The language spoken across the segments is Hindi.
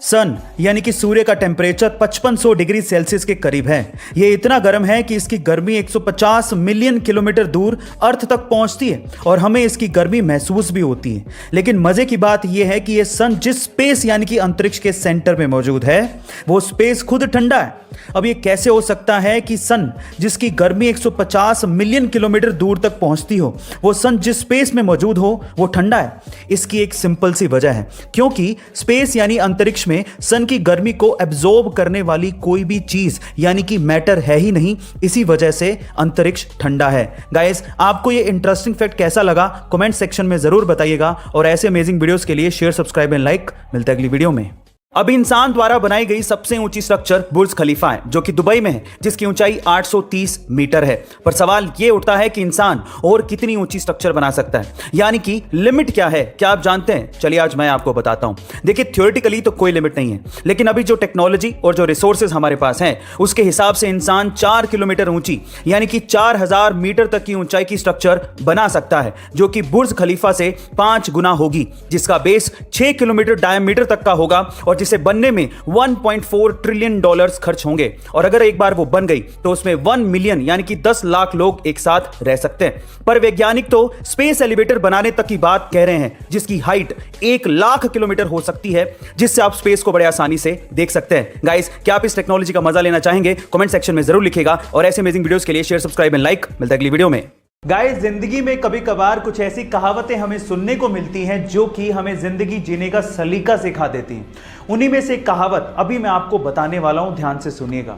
सन यानी कि सूर्य का टेम्परेचर 5500 डिग्री सेल्सियस के करीब है। यह इतना गर्म है कि इसकी गर्मी 150 मिलियन किलोमीटर दूर अर्थ तक पहुंचती है और हमें इसकी गर्मी महसूस भी होती है। लेकिन मजे की बात यह है कि यह सन जिस स्पेस यानी कि अंतरिक्ष के सेंटर में मौजूद है वो स्पेस खुद ठंडा है। अब ये कैसे हो सकता है कि सन जिसकी गर्मी 150 मिलियन किलोमीटर दूर तक पहुंचती हो, वो सन जिस स्पेस में मौजूद हो वो ठंडा है? इसकी एक सिंपल सी वजह है, क्योंकि स्पेस यानी अंतरिक्ष में सन की गर्मी को एब्जॉर्ब करने वाली कोई भी चीज यानी कि मैटर है ही नहीं। इसी वजह से अंतरिक्ष ठंडा है। गाइस, आपको ये इंटरेस्टिंग फैक्ट कैसा लगा कमेंट सेक्शन में जरूर बताइएगा और ऐसे अमेजिंग वीडियोस के लिए शेयर, सब्सक्राइब एंड लाइक। मिलते हैं अगली वीडियो में। अब इंसान द्वारा बनाई गई सबसे ऊंची स्ट्रक्चर बुर्ज खलीफा है, जो कि दुबई में है, जिसकी ऊंचाई 830 मीटर है। पर सवाल यह उठता है कि इंसान और कितनी ऊंची स्ट्रक्चर बना सकता है, यानी कि लिमिट क्या है? क्या आप जानते हैं? चलिए आज मैं आपको बताता हूं। देखिए, थ्योरेटिकली तो कोई लिमिट नहीं है, लेकिन अभी जो टेक्नोलॉजी और जो रिसोर्सेज हमारे पास हैं उसके हिसाब से इंसान 4 किलोमीटर ऊंची यानी कि 4000 मीटर तक की ऊंचाई की स्ट्रक्चर बना सकता है, जो कि बुर्ज खलीफा से 5 गुना होगी, जिसका बेस 6 किलोमीटर डायमीटर तक का होगा और जिसे बनने में 1.4 ट्रिलियन डॉलर्स खर्च होंगे। और अगर एक बार वो बन गई तो उसमें 1 मिलियन यानी कि 10 लाख लोग एक साथ रह सकते हैं। पर वैज्ञानिक तो स्पेस एलिवेटर बनाने तक की बात कह रहे हैं, जिसकी हाइट 1 लाख किलोमीटर हो सकती है, जिससे आप स्पेस को बड़े आसानी से देख सकते हैं। गाइस, क्या आप इस टेक्नोलॉजी का मजा लेना चाहेंगे? कमेंट सेक्शन में जरूर लिखिएगा और ऐसे अमेजिंग वीडियोस के लिए शेयर, सब्सक्राइब एंड लाइक। मिलते हैं अगली वीडियो में। गाइस, जिंदगी में कभी कभार कुछ ऐसी कहावतें हमें सुनने को मिलती हैं जो कि हमें जिंदगी जीने का सलीका सिखा देती हैं। उन्हीं में से एक कहावत अभी मैं आपको बताने वाला हूं, ध्यान से सुनिएगा।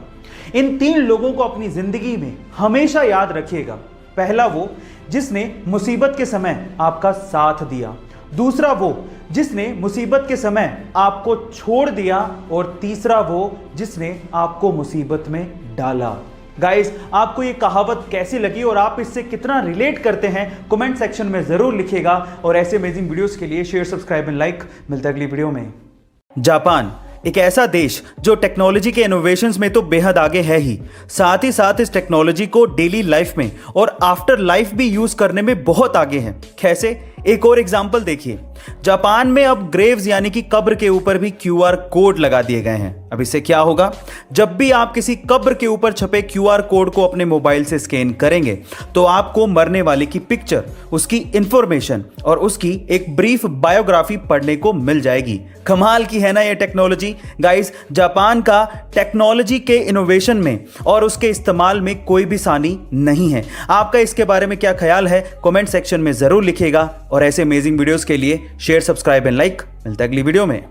इन 3 लोगों को अपनी जिंदगी में हमेशा याद रखिएगा। पहला वो जिसने मुसीबत के समय आपका साथ दिया, दूसरा वो जिसने मुसीबत के समय आपको छोड़ दिया और तीसरा वो जिसने आपको मुसीबत में डाला। गाइस, आपको ये कहावत कैसी लगी और आप इससे कितना रिलेट करते हैं कमेंट सेक्शन में जरूर लिखिएगा और ऐसे अमेजिंग वीडियोस के लिए शेयर, सब्सक्राइब एंड लाइक। मिलते हैं अगली वीडियो में। जापान एक ऐसा देश जो टेक्नोलॉजी के इनोवेशंस में तो बेहद आगे है ही, साथ ही साथ इस टेक्नोलॉजी को डेली लाइफ में और आफ्टर लाइफ भी यूज करने में बहुत आगे है। कैसे? एक और एग्जांपल देखिए। जापान में अब ग्रेव्स यानी कि कब्र के ऊपर भी QR कोड लगा दिए गए हैं। अब इससे क्या होगा? जब भी आप किसी कब्र के ऊपर छपे QR कोड को अपने मोबाइल से स्कैन करेंगे तो आपको मरने वाले की पिक्चर, उसकी इंफॉर्मेशन और उसकी एक ब्रीफ बायोग्राफी पढ़ने को मिल जाएगी। कमाल की है ना ये टेक्नोलॉजी। गाइस, जापान का टेक्नोलॉजी के इनोवेशन में और उसके इस्तेमाल में कोई भी सानी नहीं है। आपका इसके बारे में क्या ख्याल है? कमेंट सेक्शन में जरूर लिखिएगा और ऐसे अमेजिंग वीडियोस के लिए शेयर, सब्सक्राइब एंड लाइक। मिलता है अगली वीडियो में।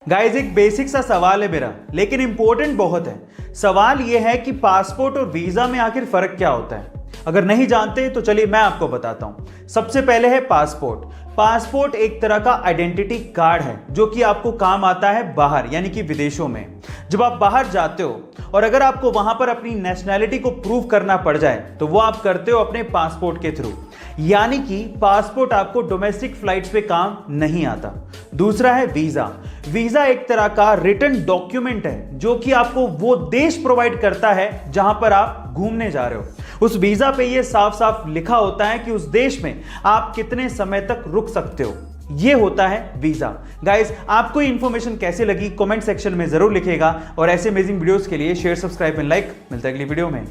गाइस, एक बेसिक सा सवाल है मेरा, लेकिन इंपॉर्टेंट बहुत है। सवाल यह है कि पासपोर्ट और वीजा में आखिर फर्क क्या होता है? अगर नहीं जानते तो चलिए मैं आपको बताता हूं। सबसे पहले है पासपोर्ट। पासपोर्ट एक तरह का आइडेंटिटी कार्ड है जो कि आपको काम आता है बाहर यानी कि विदेशों में। जब आप बाहर जाते हो और अगर आपको वहां पर अपनी नेशनैलिटी को प्रूव करना पड़ जाए तो वो आप करते हो अपने पासपोर्ट के थ्रू, यानी कि पासपोर्ट आपको डोमेस्टिक फ्लाइट्स पे काम नहीं आता। दूसरा है वीजा। वीजा एक तरह का रिटन डॉक्यूमेंट है जो कि आपको वो देश प्रोवाइड करता है जहां पर आप घूमने जा रहे हो। उस वीजा पे ये साफ साफ लिखा होता है कि उस देश में आप कितने समय तक रुक सकते हो। ये होता है वीजा। गाइस, आपको ये इंफॉर्मेशन कैसे लगी कमेंट सेक्शन में जरूर लिखिएगा और ऐसे अमेजिंग वीडियोस के लिए शेयर, सब्सक्राइब एंड लाइक। मिलता है अगली वीडियो में।